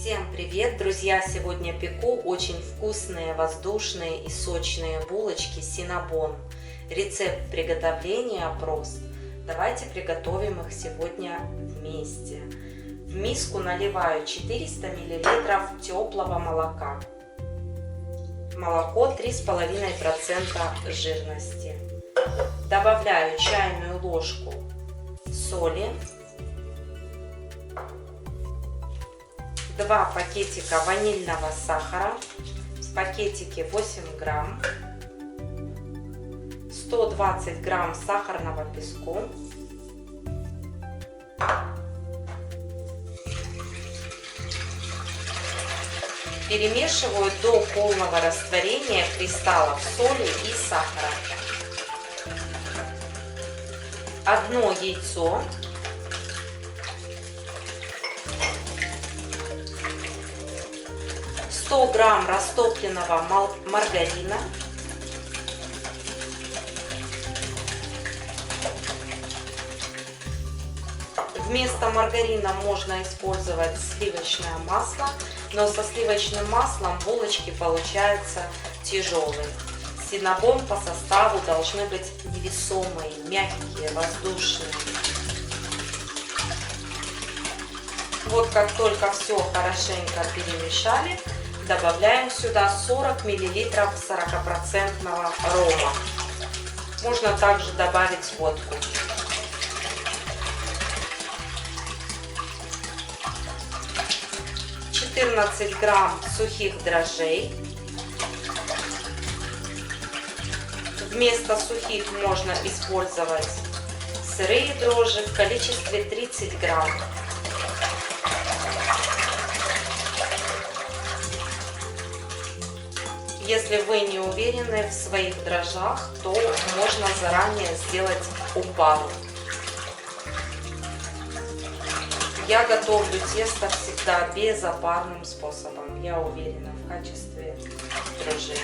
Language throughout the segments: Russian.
Всем привет, друзья! Сегодня пеку очень вкусные, воздушные и сочные булочки синнабон. Рецепт приготовления прост. Давайте приготовим их сегодня вместе. В миску наливаю 400 мл теплого молока. Молоко 3,5% жирности. Добавляю чайную ложку соли, 2 пакетика ванильного сахара, в пакетике 8 грамм, 120 грамм сахарного песку, перемешиваю до полного растворения кристаллов соли и сахара. 1 яйцо, 100 грамм растопленного маргарина, вместо маргарина можно использовать сливочное масло, но со сливочным маслом булочки получаются тяжелые. Синнабон по составу должны быть невесомые, мягкие, воздушные. Вот как только все хорошенько перемешали, добавляем сюда 40 мл 40% рома. Можно также добавить водку. — 14 грамм сухих дрожжей. Вместо сухих можно использовать сырые дрожжи в количестве 30 грамм. Если вы не уверены в своих дрожжах, то можно заранее сделать опару. Я готовлю тесто всегда безопарным способом. Я уверена в качестве дрожжей.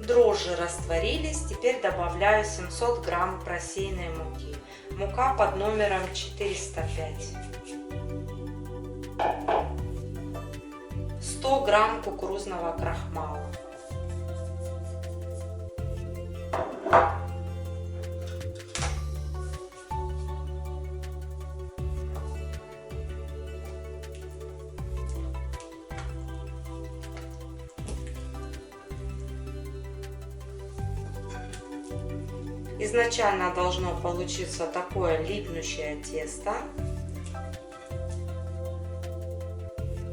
Дрожжи растворились, теперь добавляю 700 грамм просеянной муки. Мука под номером 405. 100 грамм кукурузного крахмала. Изначально должно получиться такое липнущее тесто.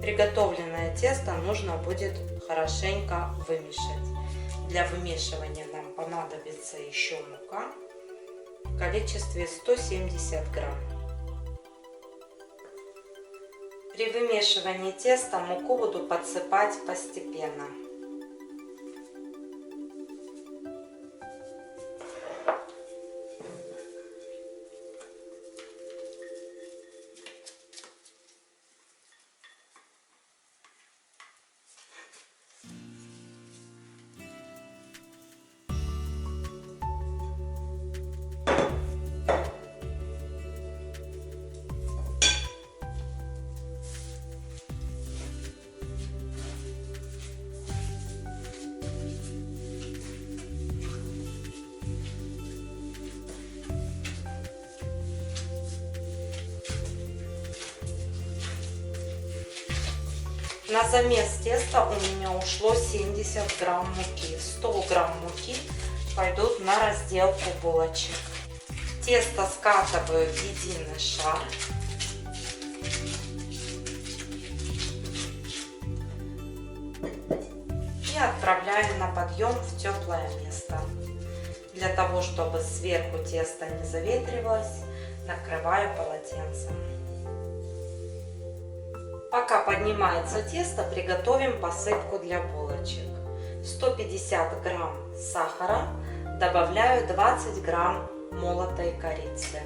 Приготовленное тесто нужно будет хорошенько вымешать. Для вымешивания нам понадобится еще мука в количестве 170 грамм. При вымешивании теста муку буду подсыпать постепенно. На замес теста у меня ушло 70 грамм муки. 100 грамм муки пойдут на разделку булочек. Тесто скатываю в единый шар. И отправляю на подъем в теплое место. Для того, чтобы сверху тесто не заветривалось, накрываю полотенцем. Пока поднимается тесто, приготовим посыпку для булочек. 150 грамм сахара, добавляю 20 грамм молотой корицы.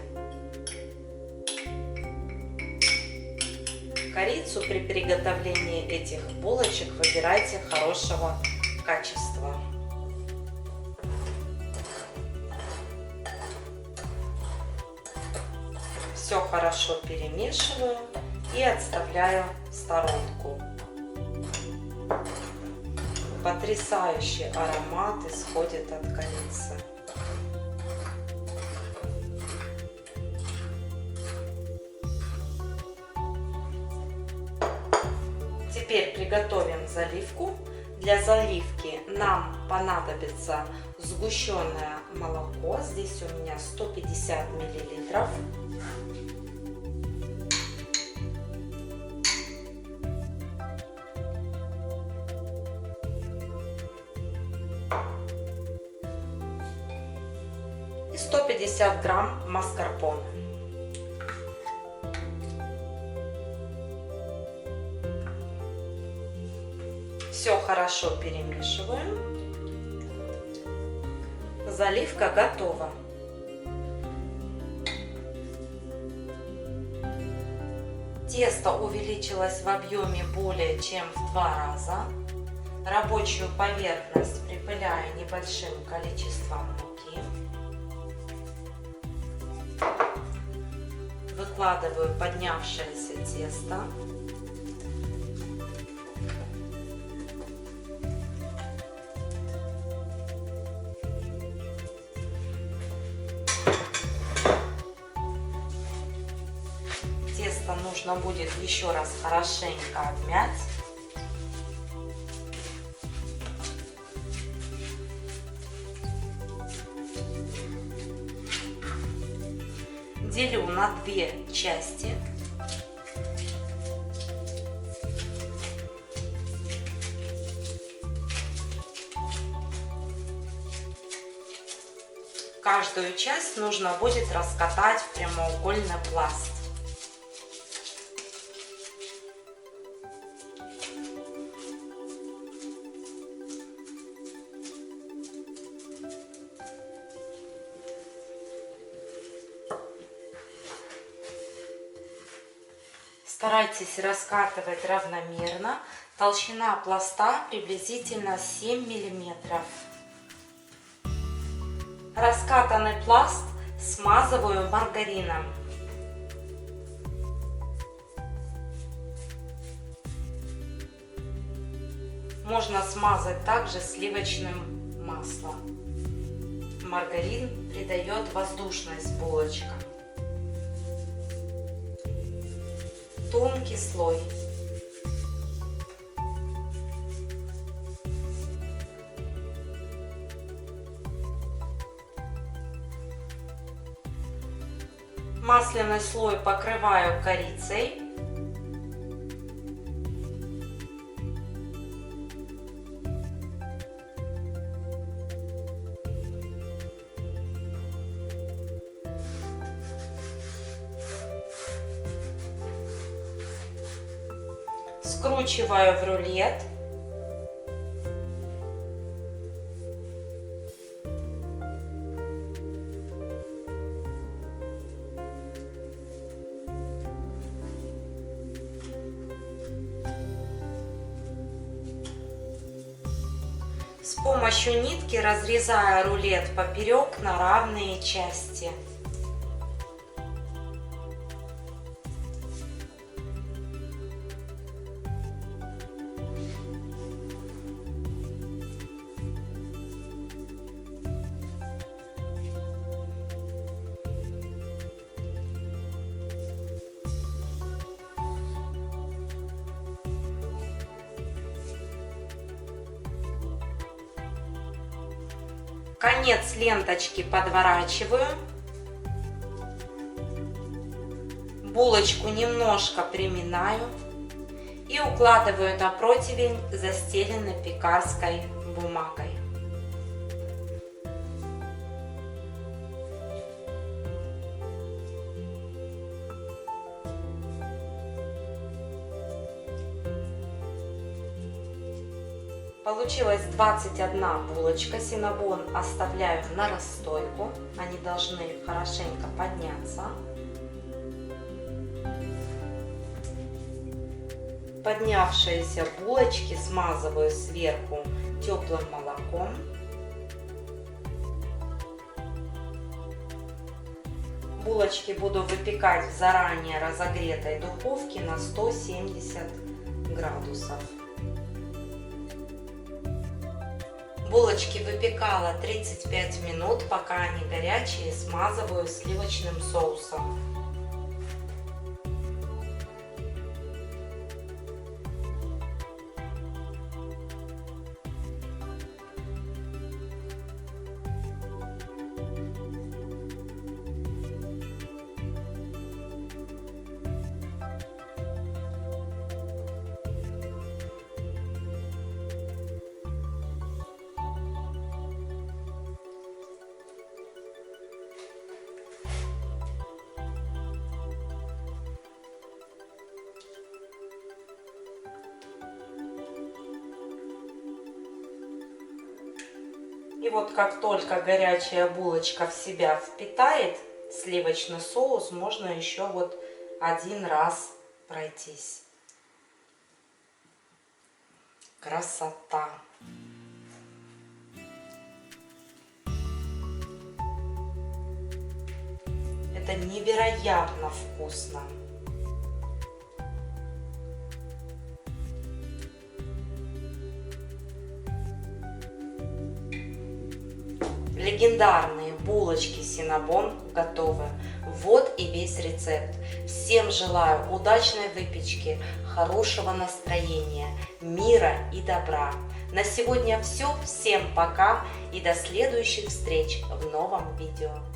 Корицу при приготовлении этих булочек выбирайте хорошего качества. Все хорошо перемешиваю и отставляю в сторонку. Потрясающий аромат исходит от корицы. Теперь приготовим заливку. Для заливки нам понадобится сгущенное молоко. Здесь у меня 150 миллилитров. И 150 грамм маскарпоне. Все хорошо перемешиваем. Заливка готова. Тесто увеличилось в объеме более чем в 2 раза. Рабочую поверхность припыляю небольшим количеством муки. Выкладываю поднявшееся тесто. Тесто нужно будет еще раз хорошенько обмять. Делю на 2 части. Каждую часть нужно будет раскатать в прямоугольный пласт. Старайтесь раскатывать равномерно. Толщина пласта приблизительно 7 миллиметров. Раскатанный пласт смазываю маргарином. Можно смазать также сливочным маслом. Маргарин придает воздушность булочкам. Тонкий слой. Масляный слой покрываю корицей. Скручиваю в рулет. С помощью нитки разрезаю рулет поперек на равные части. Конец ленточки подворачиваю. Булочку немножко приминаю и укладываю на противень, застеленный пекарской бумагой. Получилось 21 булочка. Синнабон оставляю на расстойку. Они должны хорошенько подняться. Поднявшиеся булочки смазываю сверху теплым молоком. Булочки буду выпекать в заранее разогретой духовке на 170 градусов. Булочки выпекала 35 минут, пока они горячие, смазываю сливочным соусом. И вот как только горячая булочка в себя впитает сливочный соус, можно еще вот один раз пройтись. Красота! Это невероятно вкусно! Легендарные булочки Cinnabon готовы. Вот и весь рецепт. Всем желаю удачной выпечки, хорошего настроения, мира и добра. На сегодня все. Всем пока и до следующих встреч в новом видео.